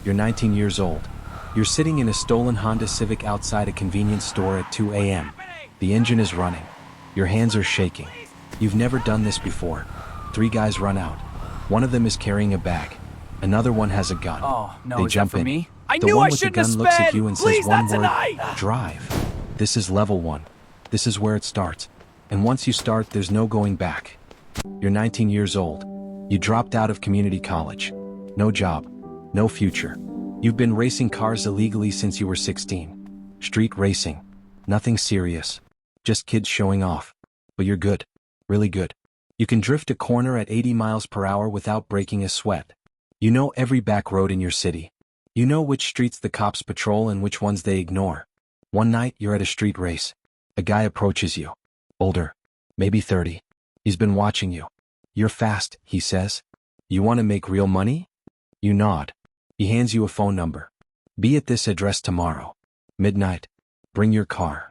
You're 19 years old. You're sitting in a stolen Honda Civic outside a convenience store at 2 a.m. The engine is running. Your hands are shaking. You've never done this before. 3 guys run out. One of them is carrying a bag. Another one has a gun. Oh, no, They is that jump for in. me? I The knew one I with the shouldn't have gun looks at sped! you and Please, says one not word, tonight! drive. This is level 1. This is where it starts. And once you start, there's no going back. You're 19 years old. You dropped out of community college. No job. No future. You've been racing cars illegally since you were 16. Street racing. Nothing serious. Just kids showing off. But you're good. Really good. You can drift a corner at 80 miles per hour without breaking a sweat. You know every back road in your city. You know which streets the cops patrol and which ones they ignore. One night, you're at a street race. A guy approaches you. Older. Maybe 30. He's been watching you. You're fast, he says. You want to make real money? You nod. He hands you a phone number. Be at this address tomorrow. Midnight. Bring your car.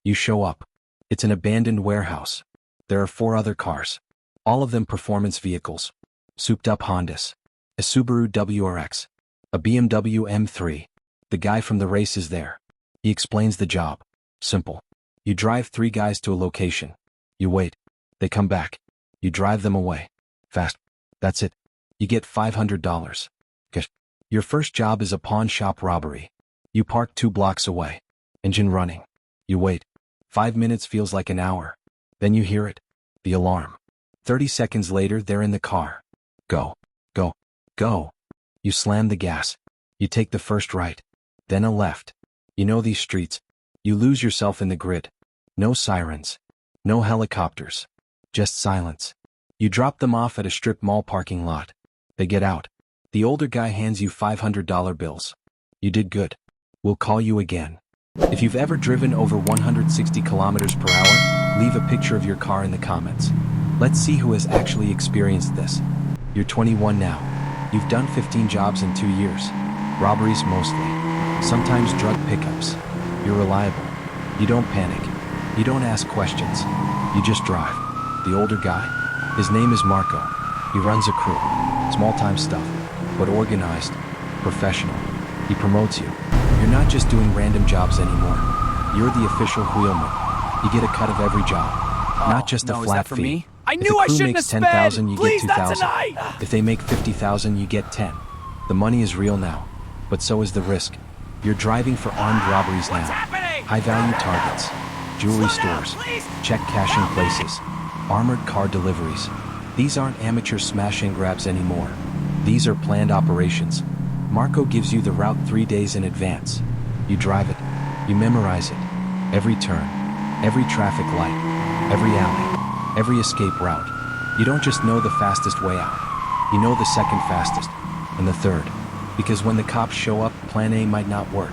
You show up. It's an abandoned warehouse. There are 4 other cars. All of them performance vehicles. Souped-up Hondas. A Subaru WRX. A BMW M3. The guy from the race is there. He explains the job. Simple. You drive 3 guys to a location. You wait. They come back. You drive them away. Fast. That's it. You get $500. Good. Your first job is a pawn shop robbery. You park 2 blocks away. Engine running. You wait. 5 minutes feels like an hour. Then you hear it. The alarm. 30 seconds later, they're in the car. Go. Go. Go. You slam the gas. You take the first right. Then a left. You know these streets. You lose yourself in the grid. No sirens. No helicopters. Just silence. You drop them off at a strip mall parking lot. They get out. The older guy hands you $500 bills. You did good. We'll call you again. If you've ever driven over 160 kilometers per hour, leave a picture of your car in the comments. Let's see who has actually experienced this. You're 21 now. You've done 15 jobs in 2 years. Robberies mostly. Sometimes drug pickups. You're reliable. You don't panic. You don't ask questions. You just drive. The older guy? His name is Marco. He runs a crew. Small-time stuff, but organized, professional. He promotes you. You're not just doing random jobs anymore. You're the official wheelman. You get a cut of every job, not just a flat fee. Me? I If knew the I crew shouldn't makes have sped! 10,000, you Please, get not 2,000. tonight! If they make 50,000, you get 10. The money is real now, but so is the risk. You're driving for armed robberies now. High-value targets, jewelry stores, check cashing places, armored car deliveries. These aren't amateur smash and grabs anymore. These are planned operations. Marco gives you the route 3 days in advance. You drive it. You memorize it. Every turn, every traffic light, every alley, every escape route. You don't just know the fastest way out. You know the second fastest, and the third. Because when the cops show up, plan A might not work.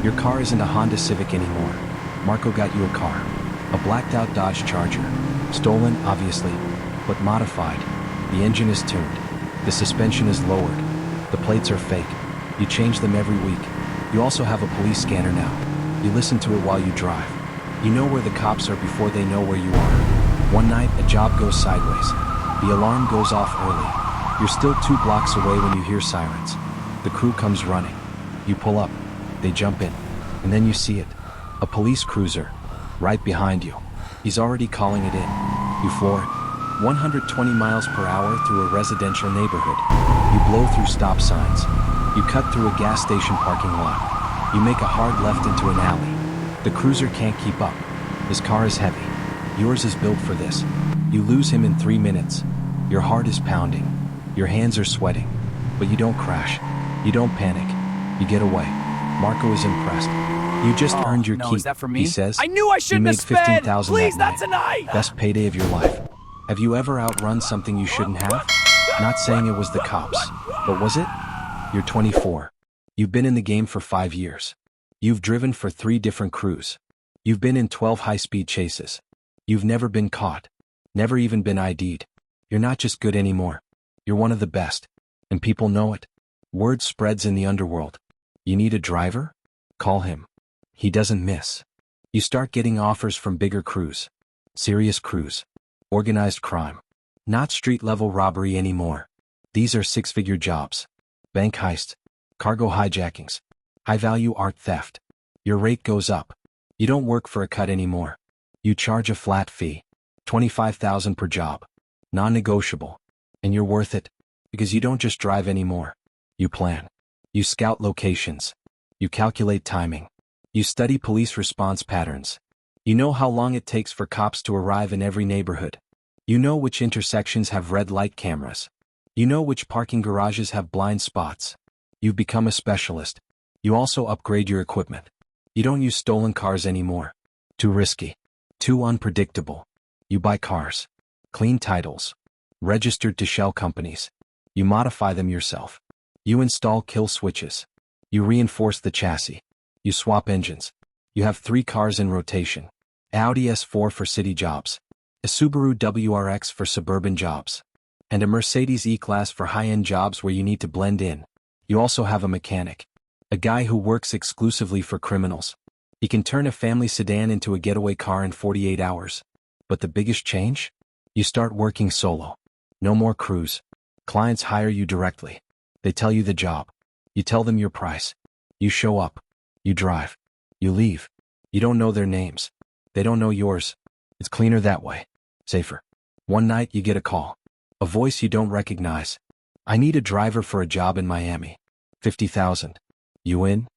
Your car isn't a Honda Civic anymore. Marco got you a car. A blacked-out Dodge Charger. Stolen, obviously, but modified. The engine is tuned. The suspension is lowered. The plates are fake. You change them every week. You also have a police scanner now. You listen to it while you drive. You know where the cops are before they know where you are. One night, a job goes sideways. The alarm goes off early. You're still 2 blocks away when you hear sirens. The crew comes running. You pull up. They jump in. And then you see it. A police cruiser. Right behind you. He's already calling it in. You floor it. 120 miles per hour through a residential neighborhood. You blow through stop signs. You cut through a gas station parking lot. You make a hard left into an alley. The cruiser can't keep up. His car is heavy. Yours is built for this. You lose him in 3 minutes. Your heart is pounding. Your hands are sweating. But you don't crash. You don't panic. You get away. Marco is impressed. You just earned your keep, is that for me? he says. I knew I shouldn't you have made sped! 15,000 Please, that not night. tonight! Best payday of your life. Have you ever outrun something you shouldn't have? Not saying it was the cops, but was it? You're 24. You've been in the game for 5 years. You've driven for 3 different crews. You've been in 12 high-speed chases. You've never been caught. Never even been ID'd. You're not just good anymore. You're one of the best. And people know it. Word spreads in the underworld. You need a driver? Call him. He doesn't miss. You start getting offers from bigger crews. Serious crews. Organized crime. Not street-level robbery anymore. These are 6-figure jobs. Bank heist. cargo hijackings, high-value art theft. Your rate goes up. You don't work for a cut anymore. You charge a flat fee, $25,000 per job, non-negotiable, and you're worth it, because you don't just drive anymore. You plan. You scout locations. You calculate timing. You study police response patterns. You know how long it takes for cops to arrive in every neighborhood. You know which intersections have red light cameras. You know which parking garages have blind spots. You've become a specialist. You also upgrade your equipment. You don't use stolen cars anymore. Too risky. Too unpredictable. You buy cars. Clean titles. Registered to shell companies. You modify them yourself. You install kill switches. You reinforce the chassis. You swap engines. You have 3 cars in rotation. Audi S4 for city jobs. A Subaru WRX for suburban jobs. And a Mercedes E-Class for high-end jobs where you need to blend in. You also have a mechanic. A guy who works exclusively for criminals. He can turn a family sedan into a getaway car in 48 hours. But the biggest change? You start working solo. No more crews. Clients hire you directly. They tell you the job. You tell them your price. You show up. You drive. You leave. You don't know their names. They don't know yours. It's cleaner that way. Safer. One night you get a call. A voice you don't recognize. I need a driver for a job in Miami. 50,000. You in?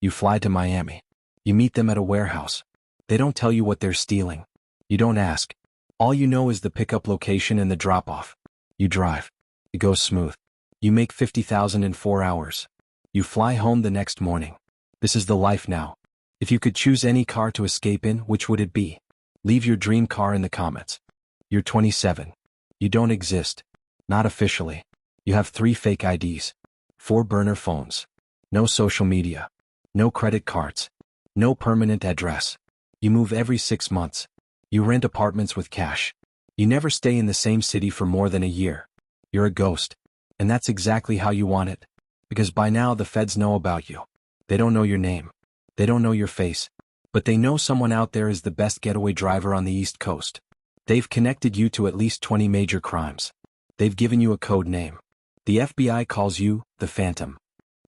You fly to Miami. You meet them at a warehouse. They don't tell you what they're stealing. You don't ask. All you know is the pickup location and the drop-off. You drive. It goes smooth. You make 50,000 in 4 hours. You fly home the next morning. This is the life now. If you could choose any car to escape in, which would it be? Leave your dream car in the comments. You're 27. You don't exist. Not officially. You have 3 fake IDs. 4 burner phones. No social media. No credit cards. No permanent address. You move every 6 months. You rent apartments with cash. You never stay in the same city for more than a year. You're a ghost. And that's exactly how you want it. Because by now the feds know about you. They don't know your name. They don't know your face. But they know someone out there is the best getaway driver on the East Coast. They've connected you to at least 20 major crimes. They've given you a code name. The FBI calls you the Phantom.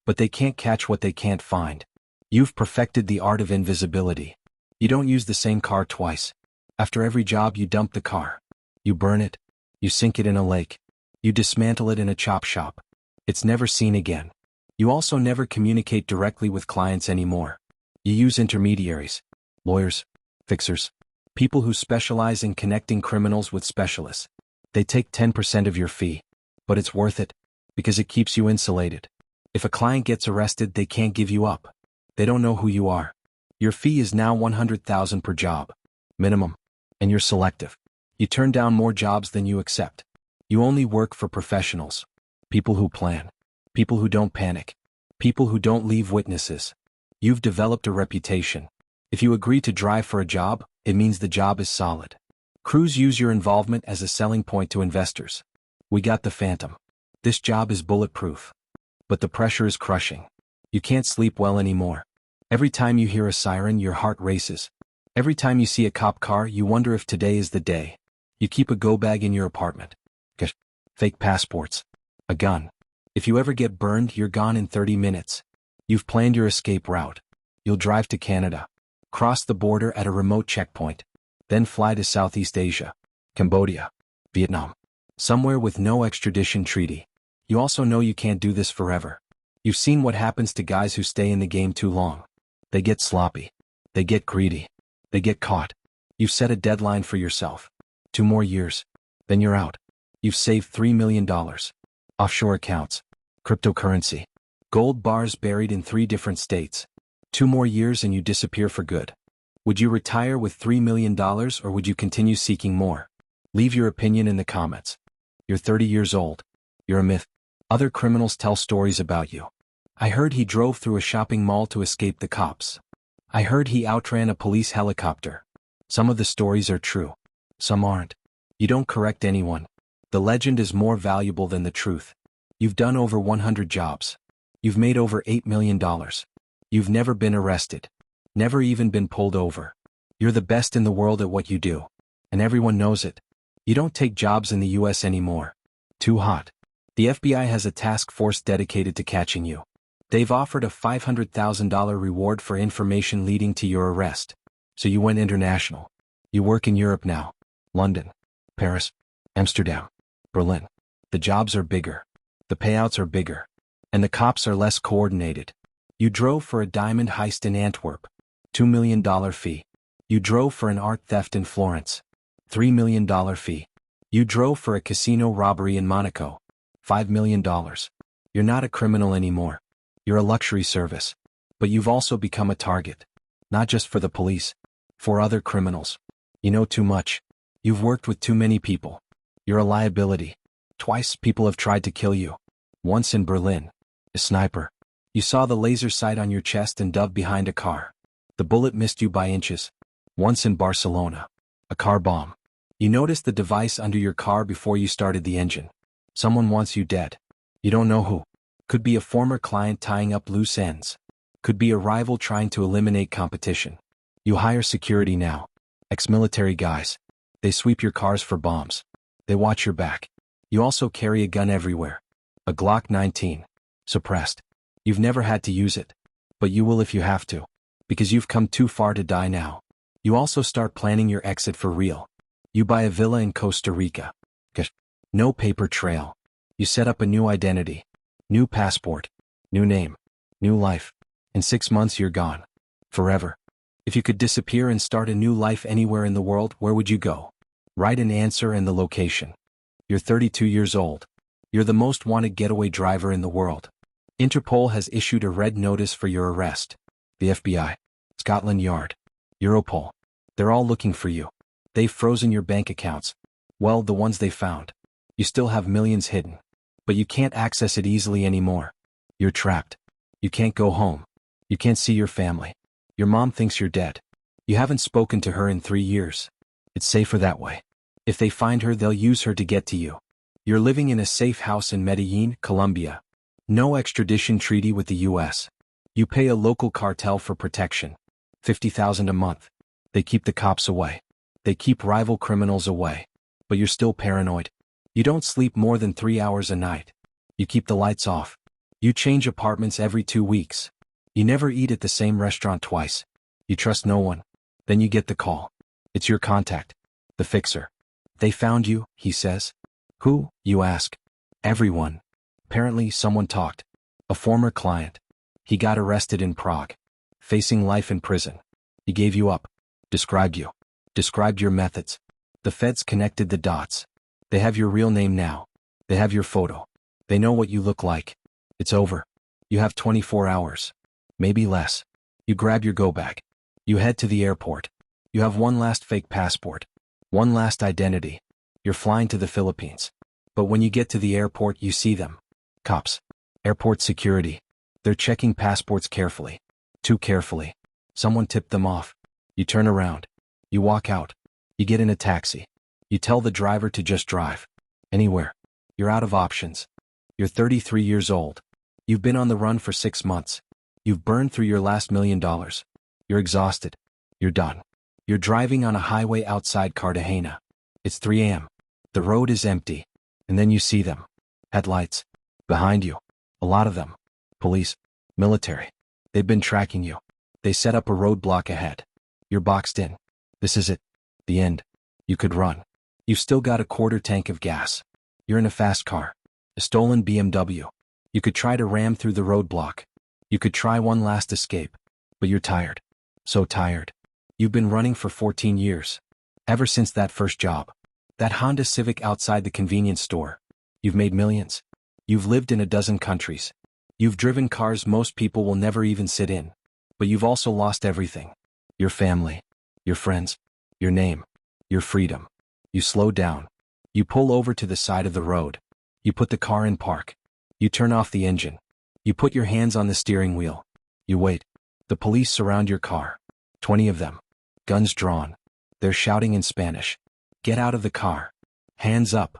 But they can't catch what they can't find. You've perfected the art of invisibility. You don't use the same car twice. After every job you dump the car. You burn it. You sink it in a lake. You dismantle it in a chop shop. It's never seen again. You also never communicate directly with clients anymore. You use intermediaries, lawyers, fixers, people who specialize in connecting criminals with specialists. They take 10% of your fee. But it's worth it, because it keeps you insulated. If a client gets arrested, they can't give you up. They don't know who you are. Your fee is now $100,000 per job, minimum, and you're selective. You turn down more jobs than you accept. You only work for professionals, people who plan, people who don't panic, people who don't leave witnesses. You've developed a reputation. If you agree to drive for a job, it means the job is solid. Crews use your involvement as a selling point to investors. We got the Phantom. This job is bulletproof. But the pressure is crushing. You can't sleep well anymore. Every time you hear a siren, your heart races. Every time you see a cop car, you wonder if today is the day. You keep a go bag in your apartment. Fake passports. A gun. If you ever get burned, you're gone in 30 minutes. You've planned your escape route. You'll drive to Canada. Cross the border at a remote checkpoint. Then fly to Southeast Asia. Cambodia. Vietnam. Somewhere with no extradition treaty. You also know you can't do this forever. You've seen what happens to guys who stay in the game too long. They get sloppy. They get greedy. They get caught. You've set a deadline for yourself. 2 more years. Then you're out. You've saved $3 million. Offshore accounts. Cryptocurrency. Gold bars buried in 3 different states. 2 more years and you disappear for good. Would you retire with $3 million or would you continue seeking more? Leave your opinion in the comments. You're 30 years old. You're a myth. Other criminals tell stories about you. I heard he drove through a shopping mall to escape the cops. I heard he outran a police helicopter. Some of the stories are true. Some aren't. You don't correct anyone. The legend is more valuable than the truth. You've done over 100 jobs. You've made over $8 million. You've never been arrested. Never even been pulled over. You're the best in the world at what you do. And everyone knows it. You don't take jobs in the US anymore. Too hot. The FBI has a task force dedicated to catching you. They've offered a $500,000 reward for information leading to your arrest. So you went international. You work in Europe now. London, Paris, Amsterdam, Berlin. The jobs are bigger. The payouts are bigger. And the cops are less coordinated. You drove for a diamond heist in Antwerp. $2 million fee. You drove for an art theft in Florence. $3 million fee. You drove for a casino robbery in Monaco. $5 million. You're not a criminal anymore. You're a luxury service. But you've also become a target. Not just for the police. For other criminals. You know too much. You've worked with too many people. You're a liability. Twice people have tried to kill you. Once in Berlin. A sniper. You saw the laser sight on your chest and dove behind a car. The bullet missed you by inches. Once in Barcelona. A car bomb. You noticed the device under your car before you started the engine. Someone wants you dead. You don't know who. Could be a former client tying up loose ends. Could be a rival trying to eliminate competition. You hire security now. Ex-military guys. They sweep your cars for bombs. They watch your back. You also carry a gun everywhere. A Glock 19. Suppressed. You've never had to use it. But you will if you have to. Because you've come too far to die now. You also start planning your exit for real. You buy a villa in Costa Rica. No paper trail. You set up a new identity. New passport. New name. New life. In 6 months you're gone. Forever. If you could disappear and start a new life anywhere in the world, where would you go? Write an answer and the location. You're 32 years old. You're the most wanted getaway driver in the world. Interpol has issued a red notice for your arrest. The FBI. Scotland Yard. Europol. They're all looking for you. They've frozen your bank accounts. Well, the ones they found. You still have millions hidden. But you can't access it easily anymore. You're trapped. You can't go home. You can't see your family. Your mom thinks you're dead. You haven't spoken to her in 3 years. It's safer that way. If they find her, they'll use her to get to you. You're living in a safe house in Medellin, Colombia. No extradition treaty with the U.S. You pay a local cartel for protection. $50,000 a month. They keep the cops away. They keep rival criminals away. But you're still paranoid. You don't sleep more than 3 hours a night. You keep the lights off. You change apartments every 2 weeks. You never eat at the same restaurant twice. You trust no one. Then you get the call. It's your contact. The fixer. They found you, he says. Who, you ask? Everyone. Apparently someone talked. A former client. He got arrested in Prague. Facing life in prison. He gave you up. Described you. Described your methods. The feds connected the dots. They have your real name now. They have your photo. They know what you look like. It's over. You have 24 hours. Maybe less. You grab your go-bag. You head to the airport. You have one last fake passport. One last identity. You're flying to the Philippines. But when you get to the airport, you see them. Cops. Airport security. They're checking passports carefully. Too carefully. Someone tipped them off. You turn around. You walk out. You get in a taxi. You tell the driver to just drive. Anywhere. You're out of options. You're 33 years old. You've been on the run for 6 months. You've burned through your last $1 million. You're exhausted. You're done. You're driving on a highway outside Cartagena. It's 3 a.m. The road is empty. And then you see them. Headlights. Behind you. A lot of them. Police. Military. They've been tracking you. They set up a roadblock ahead. You're boxed in. This is it. The end. You could run. You've still got a quarter tank of gas. You're in a fast car. A stolen BMW. You could try to ram through the roadblock. You could try one last escape. But you're tired. So tired. You've been running for 14 years. Ever since that first job. That Honda Civic outside the convenience store. You've made millions. You've lived in a dozen countries. You've driven cars most people will never even sit in. But you've also lost everything. Your family. Your friends. Your name. Your freedom. You slow down. You pull over to the side of the road. You put the car in park. You turn off the engine. You put your hands on the steering wheel. You wait. The police surround your car. 20 of them. Guns drawn. They're shouting in Spanish. Get out of the car. Hands up.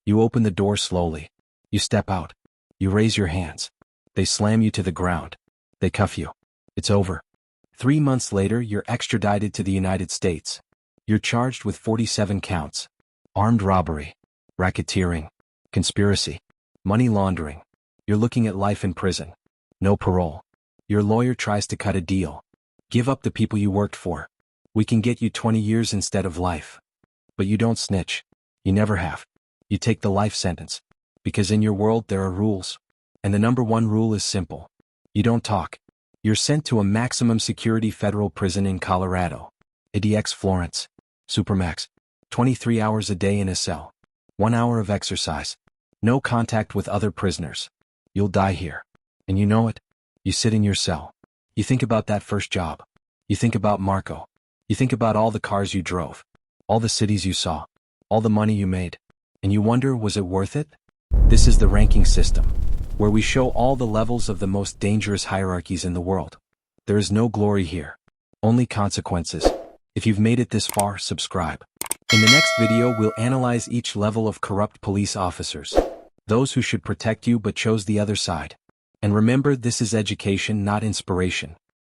You open the door slowly. You step out. You raise your hands. They slam you to the ground. They cuff you. It's over. 3 months later, you're extradited to the United States. You're charged with 47 counts. Armed robbery. Racketeering. Conspiracy. Money laundering. You're looking at life in prison. No parole. Your lawyer tries to cut a deal. Give up the people you worked for. We can get you 20 years instead of life. But you don't snitch. You never have. You take the life sentence. Because in your world there are rules. And the number one rule is simple. You don't talk. You're sent to a maximum security federal prison in Colorado. ADX Florence. Supermax. 23 hours a day in a cell. 1 hour of exercise. No contact with other prisoners. You'll die here. And you know it. You sit in your cell. You think about that first job. You think about Marco. You think about all the cars you drove. All the cities you saw. All the money you made. And you wonder, was it worth it? This is the ranking system, where we show all the levels of the most dangerous hierarchies in the world. There is no glory here. Only consequences. If you've made it this far, subscribe. In the next video, we'll analyze each level of corrupt police officers. Those who should protect you but chose the other side. And remember, this is education, not inspiration.